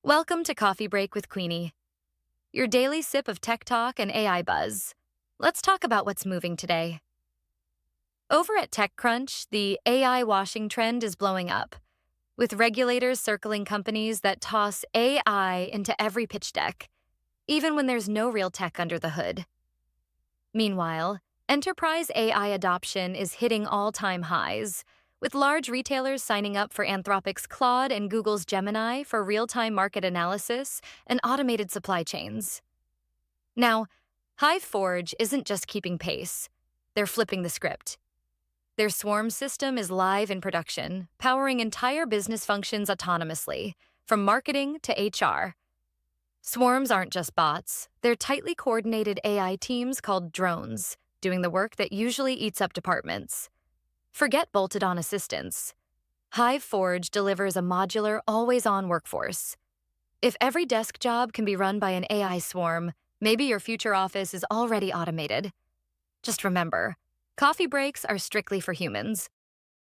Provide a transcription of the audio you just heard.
Welcome to Coffee Break with Queenie, your daily sip of tech talk and AI buzz. Let's talk about what's moving today. Over at TechCrunch, the AI washing trend is blowing up, with regulators circling companies that toss AI into every pitch deck, even when there's no real tech under the hood. Meanwhile, enterprise AI adoption is hitting all-time highs, with large retailers signing up for Anthropic's Claude and Google's Gemini for real-time market analysis and automated supply chains. Now, Hive Forge isn't just keeping pace. They're flipping the script. Their swarm system is live in production, powering entire business functions autonomously, from marketing to HR. Swarms aren't just bots, they're tightly coordinated AI teams called drones, doing the work that usually eats up departments. Forget bolted-on assistants. Hive Forge delivers a modular, always-on workforce. If every desk job can be run by an AI swarm, maybe your future office is already automated. Just remember, coffee breaks are strictly for humans.